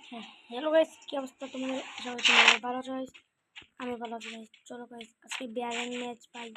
হ্যাঁ, hello guys, কি অবস্থা তোমাদের? সবাই তোমাদের ভালো আছো গাইস? আমি ভালো আছি গাইস। চলো গাইস, আজকে বিয়ারিং ম্যাচ পাই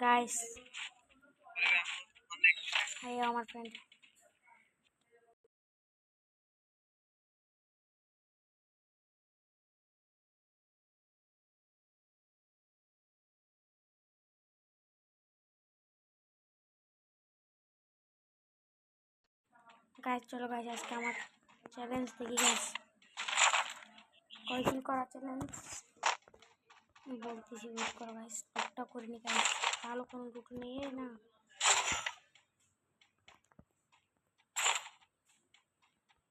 গাইস। হাই আমার ফ্রেন্ড। গাইস চলো গাইস, আজকে আমার চ্যালেঞ্জ দেখি গাইস। কয়দিন করা চ্যালেঞ্জ বলতেছি, ওয়েট করো গাইস। একটা করিনি গাইস, ভালো কোনো রুট নিয়ে না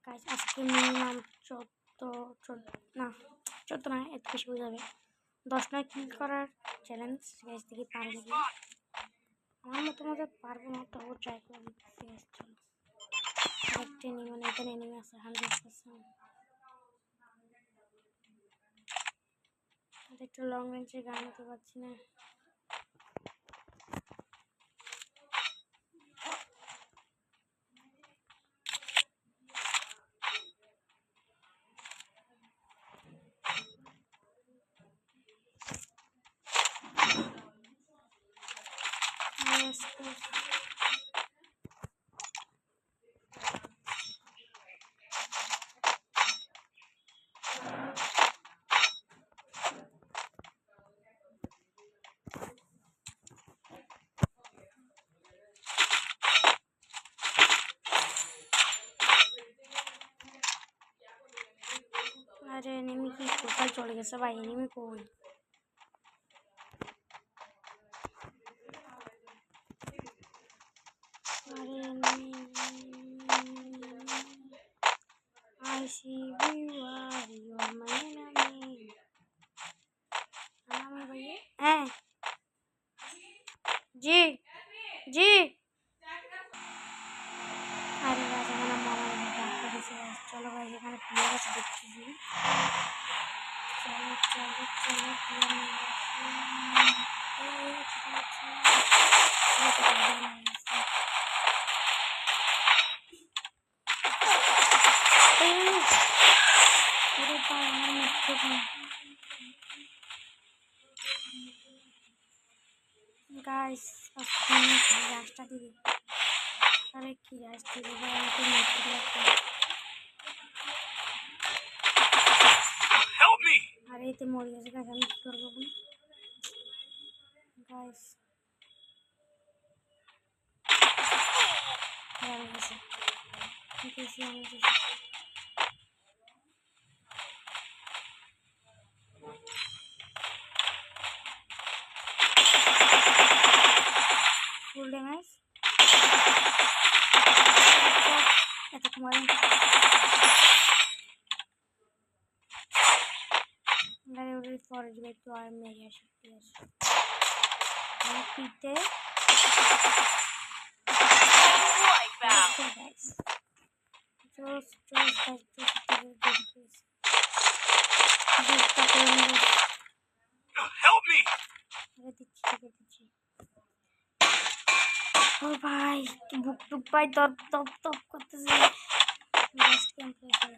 গাইস। আজকে মিনিমাম 14 না, এত বেশি হয়ে যাবে। 10 কিল করার চ্যালেঞ্জ গাইস, দেখি পারবো কি। আমার মতো পারবো না, তবু ট্রাই করে দিচ্ছি গাইস। চলো একটা এনিমি, এখানে এনিমি আছে 100%। একটু লং রেঞ্জে গান হতে পারছি না। আরে এনিমি কি কোথায় চলে গেছে ভাই? এনিমি কই? আরে enemy, I see you are my enemy. আমি ভাই, হ্যাঁ জি জি। আরে গাছ, এখানে মামার ডাক্তার দিছে গাছ। চলো ভাই, এখানে প্লেয়ার আছে দেখতেছি। চলো চলো চলো গাইস, রাস্তা দিকে। আরে কি রাস্তা দিকে ভাই? আমাকে মরতে লাগবে। আরে এতে মরে গেছে গাছ, আমি কি করবো গাইস? আমি গেছি, আমি গেছি। ফুল ড্যামেজ এত তোমার গাড়ি ওদের পরে দিলে একটু আর মেরে আসি। ঠিক আছে, আমি পিতে ও ভাই, বুক টুক ভাই তপ তপ তপ করতেছে। বেস্ট ক্যাম্প হয়েছে।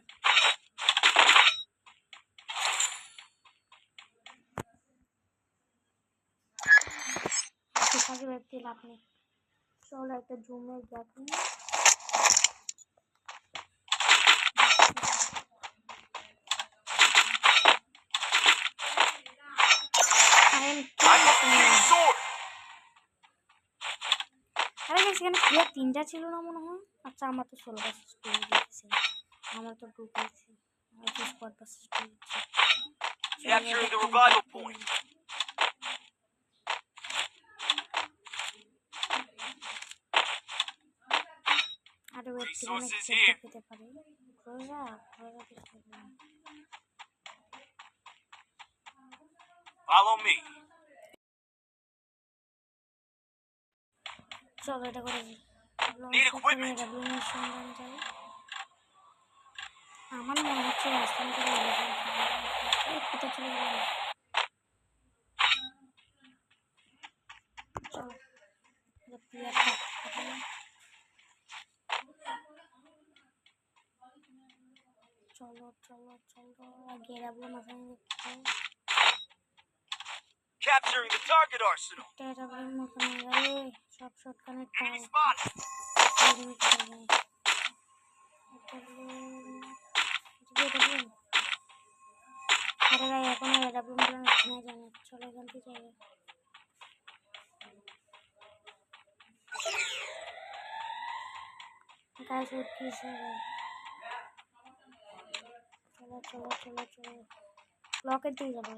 ঠিকাছে ব্যক্তি লাভ নেই। চলো একটা জুমে দেখি। আরে এখানে প্লেয়ার 3টা ছিল না মনে হয়। আচ্ছা, আমার তো 16 ভার্সেস 2 দিয়েছে। আমার তো 2 পেয়েছি। আমার তো স্কোয়াড ভার্সেস 2 দিচ্ছে। Capturing the revival point. আরে ওই ঠিকানা পেতে পারি। রোজা দিতে পারি। Follow me. চলো এটা করে দিই। আমার মনে হচ্ছে রাস্তা থেকে কোথায় চলে গেল। চলো প্লেয়ার চলো চলো চলো আগে এরাবলো মাথায় দেখতে Capturing the target arsenal. এরাবলো মতন আরে সব শটগানের টাও Enemy spotted. আরে ভাই এখন এরাবলো মতন হচ্ছে না জানি চলো এখান থেকে যাই গাইস উঠ কি চলো চলো চলো চলো ব্লকের দিকে যাবো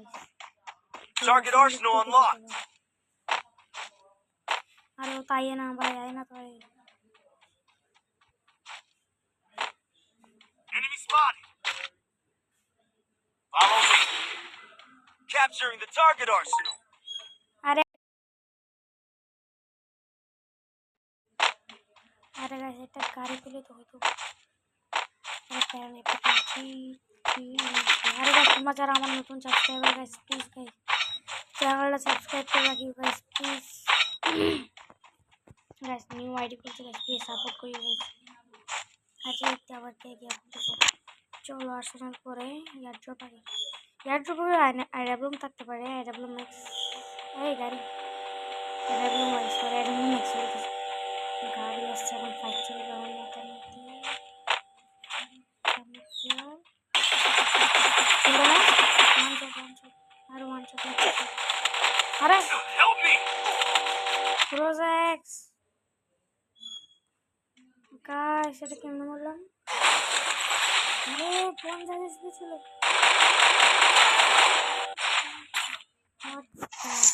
Target arsenal unlocked. আরে ও তাই না ভাই আয় না তাই Enemy spotted. Follow me. Capturing the target arsenal. আরে আরে গাইস একটা গাড়ি পেলে তো হতো আরে প্যারানে পাচ্ছি আরে গাইস তোমরা যারা আমার নতুন সাবস্ক্রাইবার গাইস প্লিজ গাইস চ্যানেলটা সাবস্ক্রাইব করে রাখিও guys please guys new ID করতে গাইস প্লিজ সাপোর্ট করিও গাইস আজকে দেখতে আবার কে কে করতেছে চলো আসার পরে এয়ারড্রপ আগে এয়ারড্রপে আইডাব্লুম থাকতে পারে আইডাব্লুম ম্যাক্স এই গাড়ি আইডাব্লুম ম্যাক্স সরি আইডাব্লুম ম্যাক্স বলতেছে গাড়ি আসছে এখন ফাইট চলবে আমার মাথার মধ্যে আরে ওয়ান শট আরে Help me. প্রোজেক্টস গাইস এটা কেমনে বললাম আরে কোন জায়গায় ছিল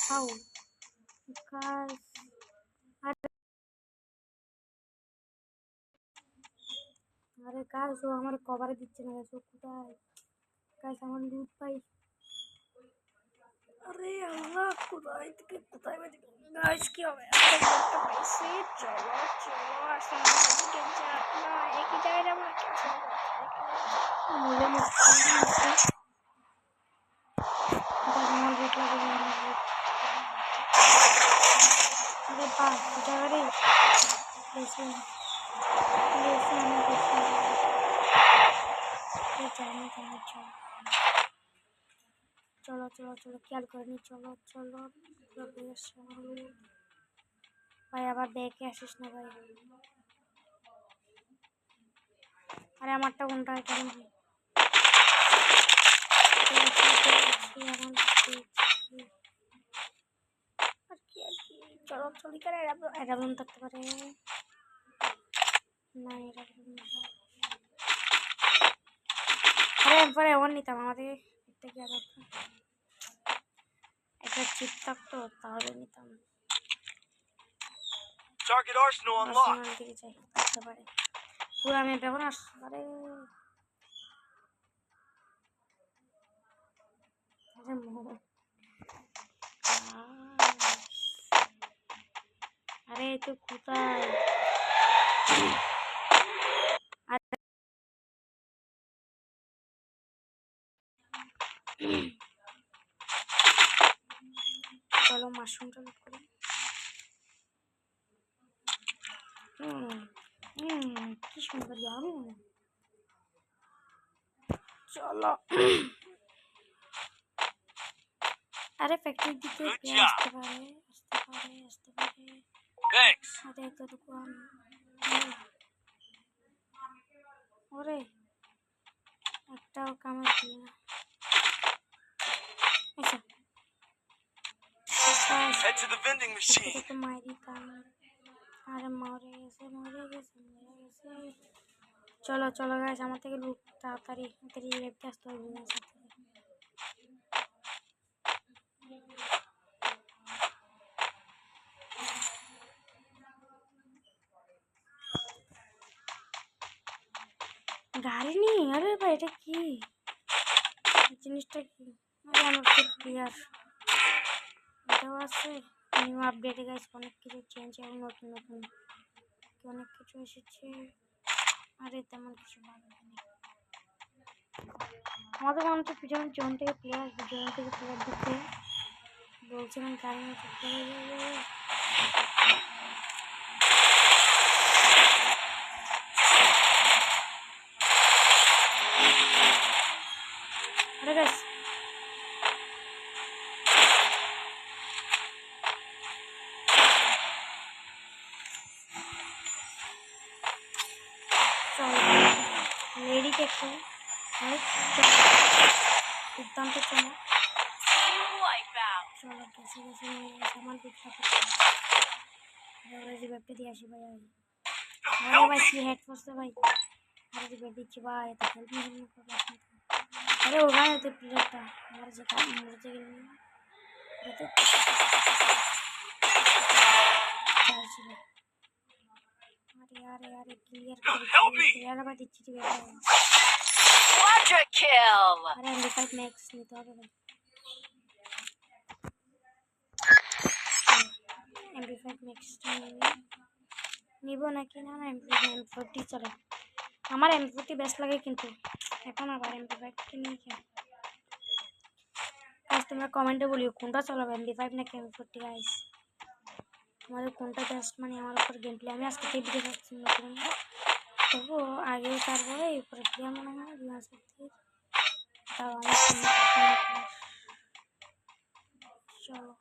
হাউ গাইস আরে গাইস ও আমার কভারে দিচ্ছে না গাইস ও কোথায় গাইস আমার লুট পাই আরে আল্লাহ কোথায় থেকে কোথায় বেঁধে গাইস কি হবে আরে একটা পাইছি চলো চলো আসলে দিকে যা না একই জায়গায় যাবো না কিছু মূল্য মুক্তি আমার বুক লাগে আরে বাহ কোথায় রে বেশি বেশি আমি বেশি জানি জানি চলো চলো চলো খেয়াল করে নি চলো চলো ভাই আবার দেখে আসিস না ভাই আরে আমারটা কোনটা কেন ভাই চলো চলি করে এরাবলুম থাকতে পারে না এরাবলুম আরে পরে এমন নিতাম আমাদের একটা কি আর একটা চিপ থাকতো তাহলে নিতাম Target arsenal unlocked. দিকে যাই থাকতে পারে পুরো আমি ব্যবহার আরে আরে তো কোথায় চলো মাশরুমটা লুট করি কি সুন্দর যাবে চলো আরে ফ্যাক্টরি দিতে আসতে পারে আসতে পারে Thanks. আরে একটা দোকান ওরে একটাও কামাই দিই না আচ্ছা Head to the vending machine. তো মাইরি কাম আরে মরে গেছে চলো চলো গাইস আমার থেকে লুট তাড়াতাড়ি রিভাইভতে আসতে হবে না গাড়ি নি আরে ভাই এটা কি জিনিসটা কি আরে আমার খুব ক্লিয়ার এটাও আছে নিউ আপডেটে গাইস অনেক কিছু চেঞ্জ এবং নতুন নতুন অনেক কিছু এসেছে আরে তেমন কিছু ভালো নেই আমাদের মনে হচ্ছে পিছনে জোন থেকে প্লেয়ার দিতে বলছিলাম গাড়ি নিয়ে लेडी के को दुर्दाন্ত चमक चलो कैसे कैसे सामान पिछला जी बैठे दिया शी भाई अरे भाई की हेड फोर्स से भाई अरे जी बैठी की भाई तो हेल्प नहीं कर रहा अरे वो भाई तो प्लेट था मर जगह अरे यार यार क्लियर क्लियर भाई दिच्छी थी बेटा Quadra kill. अरे एमडी5 मैक्स नहीं तो अरे भाई एमडी5 मैक्स নিব নাকি না না এম40 চলে আমার এম40 বেস্ট লাগে কিন্তু এখন আবার এমডি5 কিনে কি গাইস তোমরা কমেন্টে বলিও কোনটা চালাবে এমডি5 নাকি এম40 গাইস তোমাদের কোনটা বেস্ট মানে আমার উপর গেম প্লে আমি আজকে এই ভিডিও করছি নতুন তবু আগে তারপরে এই উপরে প্লেয়ার মনে হয় রিয়াজ করতে তাও আমার চলো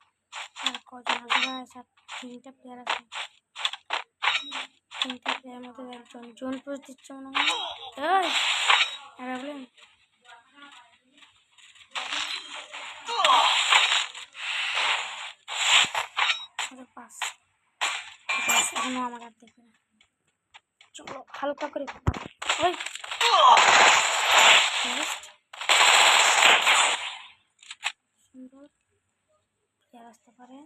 আর কজন আছে গাইস আর 3টা প্লেয়ার আছে 3টা প্লেয়ার মধ্যে একজন জোন পোস্ট দিচ্ছে মনে হয় এই আরে বলেন আরে পাস এখনো আমার আর দেখবে না চলো হালকা করে ওই সুন্দর প্লেয়ার আসতে পারে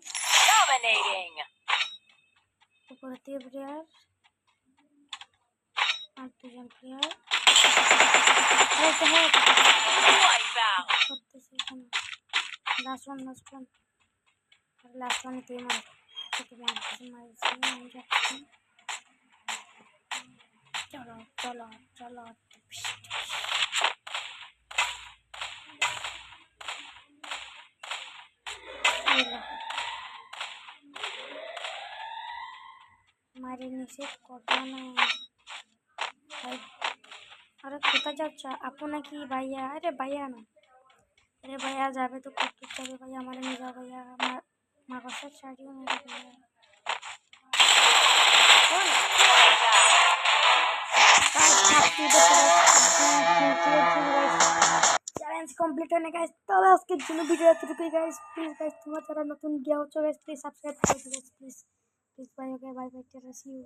Dominating. উপরে 3 প্লেয়ার আর 2জন প্লেয়ার Wipeout. করতেছে এখানে লাস্ট ওয়ান আর লাস্ট ওয়ানে 3 মার থেকে মারছে আমি যাচ্ছি চলো চলো চলো মারি নিচে কত না अरे কোথায় যাচ্ছ আপু নাকি ভাইয়া আরে ভাইয়া না अरे भैया जावे तो कब तक चले भैया हमारे नहीं जाओ भैया माँ का सच शादी हो मेरे भैया চ্যালেঞ্জ কমপ্লিট হয়ে গাইস তাহলে আজকের জন্য ভিডিও এতটুকুই গাইস প্লিজ গাইস তোমরা যারা নতুন গিয়ে হচ্ছে গাইস প্লিজ সাবস্ক্রাইব করে দিও guys please please bye okay bye bye টেরা সি ইউ